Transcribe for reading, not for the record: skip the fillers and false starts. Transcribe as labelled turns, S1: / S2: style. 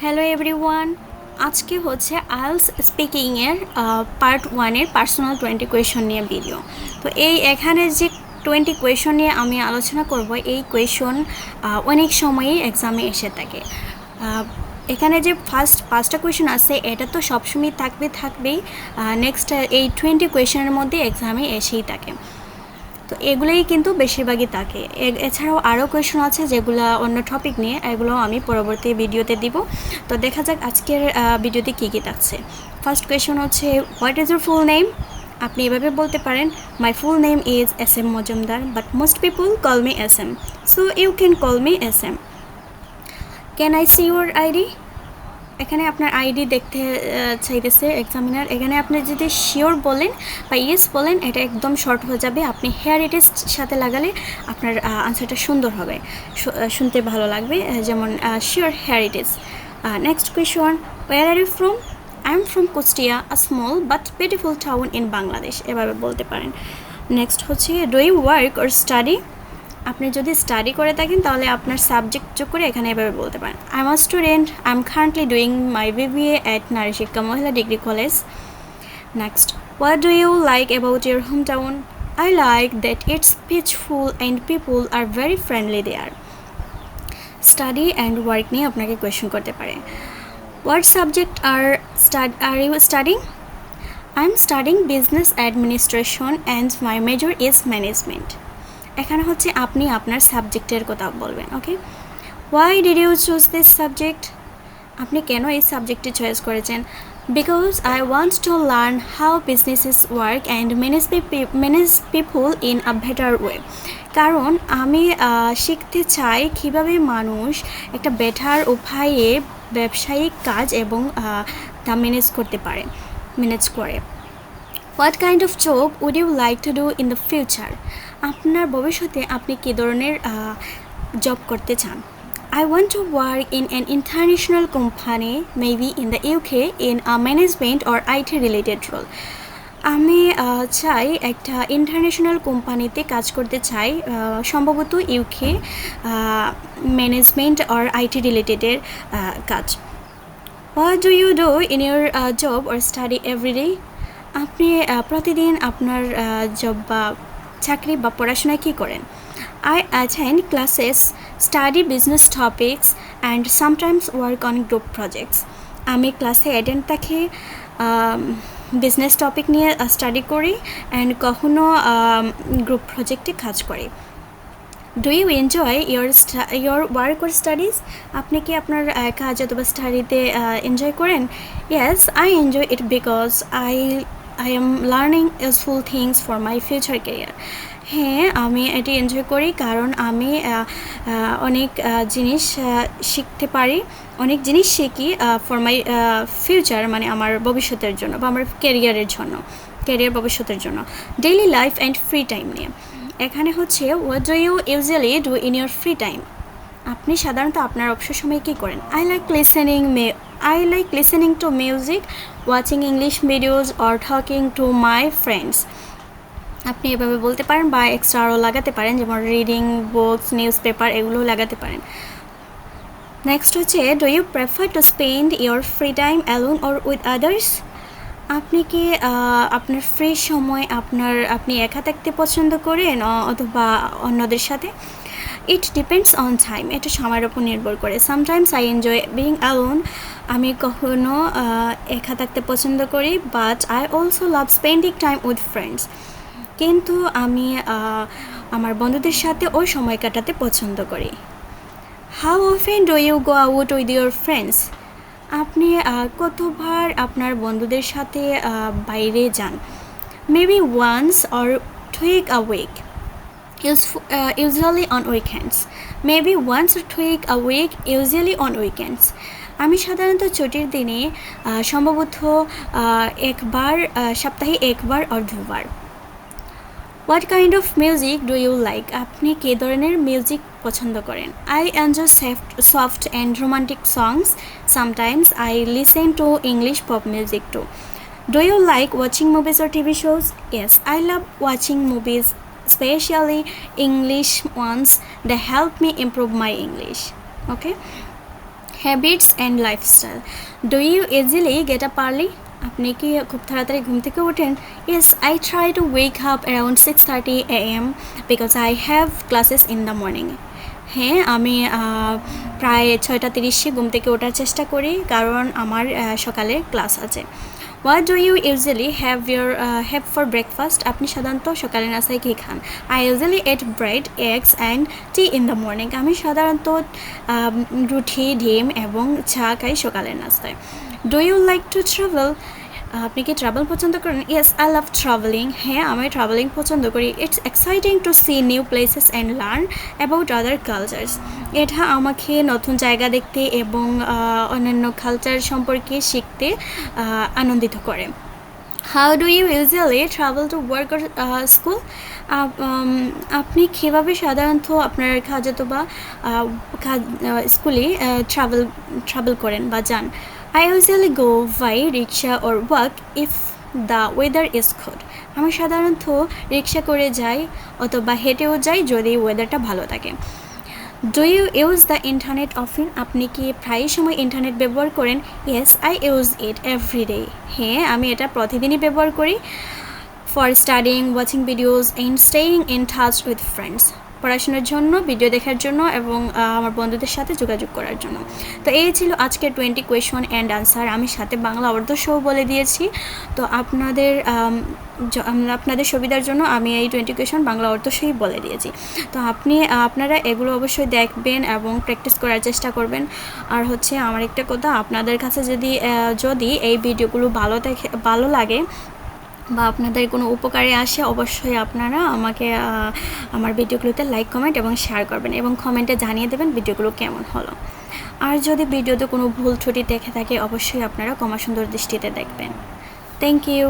S1: Hello everyone, আজকে হচ্ছে IELTS স্পিকিংয়ের part 1-এর personal 20 question নিয়ে ভিডিও। তো এখানে যে 20 কোয়েশন নিয়ে আমি আলোচনা করব, এই কোয়েশন অনেক সময়ই এক্সামে এসে থাকে। এখানে যে ফার্স্ট 5টা কোয়েশন আছে এটা তো সবসময় থাকবেই। নেক্সট এই 20 কোয়েশনের মধ্যে এক্সামে এসেই থাকে। তো এগুলোই কিন্তু বেশিরভাগই থাকে। এছাড়াও আরও কোয়েশন আছে যেগুলো অন্য টপিক নিয়ে, এগুলো আমি পরবর্তী ভিডিওতে দিব। তো দেখা যাক আজকের ভিডিওতে কী কী থাকছে। ফার্স্ট কোয়েশন হচ্ছে, what is your full name? আপনি এভাবে বলতে পারেন, my full name is S M Majumdar, but most people call me S M, so you can call me S M. Can I see your ID? এখানে আপনার ID দেখতে চাইতেছে examiner. এখানে আপনি যদি শিওর বলেন বা ইয়েস বলেন, এটা একদম শর্ট হয়ে যাবে। আপনি হেয়ার ইটের সাথে লাগালে আপনার আনসারটা সুন্দর হবে, শুনতে ভালো লাগবে। যেমন sure here it is. Next question, where are you from? I am from Kushtia, a small but beautiful town in Bangladesh, এভাবে বলতে পারেন। নেক্সট হচ্ছে, do you work or study? আপনি যদি স্টাডি করে থাকেন তাহলে আপনার সাবজেক্ট যোগ করে এখানে এভাবে বলতে পারেন, I am a student, I am currently doing my BBA at Nari Shiksha Mohila degree college. Next, what do you like about your hometown? I like that it's peaceful and people are very friendly there. Study and work নিয়ে আপনাকে question করতে পারে। What subject are you studying? I am studying business administration and my major is management. এখানে হচ্ছে আপনি আপনার সাবজেক্টের কথা বলবেন। ওকে, why did you choose this subject? আপনি কেন এই সাবজেক্টটি চয়েস করেছেন? Because I want to learn how businesses work and manage people in a better way. কারণ আমি শিখতে চাই কীভাবে মানুষ একটা বেটার উপায়ে ব্যবসায়িক কাজ এবং তা ম্যানেজ করে। What kind of job would you like to do in the future? আপনার ভবিষ্যতে আপনি কী ধরনের জব করতে চান? I want to work in an international company, maybe in the UK, in a management or IT related role. আমি চাই একটা ইন্টারন্যাশনাল কোম্পানিতে কাজ করতে চাই, সম্ভবত ইউকে, ম্যানেজমেন্ট অর আইটি রিলেটেডের কাজ। What do you do in your job or study every day? আপনি প্রতিদিন আপনার জব বা চাকরি বা পড়াশোনায় কী করেন? I attend classes, study business topics and sometimes work on group projects. আমি ক্লাসে অ্যাটেন্ড থাকি, বিজনেস টপিক নিয়ে স্টাডি করি অ্যান্ড কখনও গ্রুপ প্রজেক্টে কাজ করি। Do you enjoy your work or studies? আপনি কি আপনার কাজ অথবা স্টাডিতে এনজয় করেন? Yes, I enjoy it because I am learning useful things for my future career. হ্যাঁ, আমি এটি এনজয় করি কারণ আমি অনেক জিনিস শিখতে পারি, অনেক জিনিস শিখি ফর মাই ফিউচার, মানে আমার ভবিষ্যতের জন্য বা আমার ক্যারিয়ার ভবিষ্যতের জন্য। Daily life and free time নিয়ে এখানে হচ্ছে, what do you usually do in your free time? আপনি সাধারণত আপনার অবসর সময়ে কী করেন? I like listening to music, watching English videos or talking to my friends. আপনি এভাবে বলতে পারেন বা এক্সট্রা আরও লাগাতে পারেন, যেমন রিডিং বুকস, নিউজ পেপার, এগুলো লাগাতে পারেন। নেক্সট হচ্ছে, do you prefer to spend your free time alone or with others? আপনি কি আপনার ফ্রি সময় আপনি একা থাকতে পছন্দ করেন অথবা অন্যদের সাথে? ইট ডিপেন্ডস অন টাইম, এটা সময়ের উপর নির্ভর করে। Sometimes I enjoy being alone, আমি কখনো একা থাকতে পছন্দ করি, but I also love spending time with friends, কিন্তু আমি আমার বন্ধুদের সাথে ওই সময় কাটাতে পছন্দ করি। How often do you go out with your friends? আপনি কতবার আপনার বন্ধুদের সাথে বাইরে যান? Maybe once or twice a week, usually on weekends. Maybe once or twice a week, usually on weekends. আমি সাধারণত ছুটির দিনে সম্ভবত সপ্তাহে একবার অর দুবার। What kind of music do you like? আপনি কী ধরনের মিউজিক পছন্দ করেন? I enjoy soft and romantic songs, sometimes I listen to English pop music too. Do you like watching movies or TV shows? Yes, I love watching movies, especially English ones. They help me improve my English. Okay. Habits and lifestyle. Do you easily get up early? আপনি কি খুব তাড়াতাড়ি ঘুম থেকে ওঠেন? Yes, I try to wake up around 6:30 AM because I have classes in the morning. হ্যাঁ, আমি প্রায় 6:30 ঘুম থেকে ওঠার চেষ্টা করি, কারণ আমার সকালে ক্লাস আছে। What do you usually have for breakfast? আপনি সাধারণত সকালে নাস্তায় কী খান? I usually eat bread, eggs and tea in the morning. আমি সাধারণত রুটি, ডিম এবং চা খাই সকালের নাস্তায়। Do you like to travel? আপনি কি ট্রাভেল পছন্দ করেন? Yes, I love travelling. হ্যাঁ, আমি ট্রাভেলিং পছন্দ করি। It's exciting to see new places and learn about other cultures. এটা আমাকে নতুন জায়গা দেখতে এবং অন্যান্য কালচার সম্পর্কে শিখতে আনন্দিত করে। How do you usually travel to work or school? আপনি কীভাবে সাধারণত আপনার কাজত বা স্কুলে ট্রাভেল করেন বা যান? I usually go by rickshaw or walk if the weather is good. আমি সাধারণত রিক্সা করে যাই অথবা হেঁটেও যাই যদি ওয়েদারটা ভালো থাকে। Do you use the internet often? আপনি কি প্রায় সময় ইন্টারনেট ব্যবহার করেন? Yes, I use it every day. হ্যাঁ, আমি এটা প্রতিদিনই ব্যবহার করি। For studying, watching videos and staying in touch with friends. পড়াশোনার জন্য, ভিডিও দেখার জন্য এবং আমার বন্ধুদের সাথে যোগাযোগ করার জন্য। তো এই ছিল আজকের 20 কোয়েশন অ্যান্ড আনসার। আমি সাথে বাংলা অর্থ সহ বলে দিয়েছি। তো আপনাদের সুবিধার জন্য আমি এই 20 কোয়েশন বাংলা অর্থ সহই বলে দিয়েছি। তো আপনারা এগুলো অবশ্যই দেখবেন এবং প্র্যাকটিস করার চেষ্টা করবেন। আর হচ্ছে আমার একটা কথা, আপনাদের কাছে যদি এই ভিডিওগুলো ভালো লাগে বা আপনাদের কোনো উপকারে আসে, অবশ্যই আপনারা আমাকে আমার ভিডিওগুলোতে লাইক, কমেন্ট এবং শেয়ার করবেন এবং কমেন্টে জানিয়ে দেবেন ভিডিওগুলো কেমন হলো। আর যদি ভিডিওতে কোনো ভুল ত্রুটি দেখে থাকে, অবশ্যই আপনারা ক্ষমা সুন্দর দৃষ্টিতে দেখবেন। Thank you.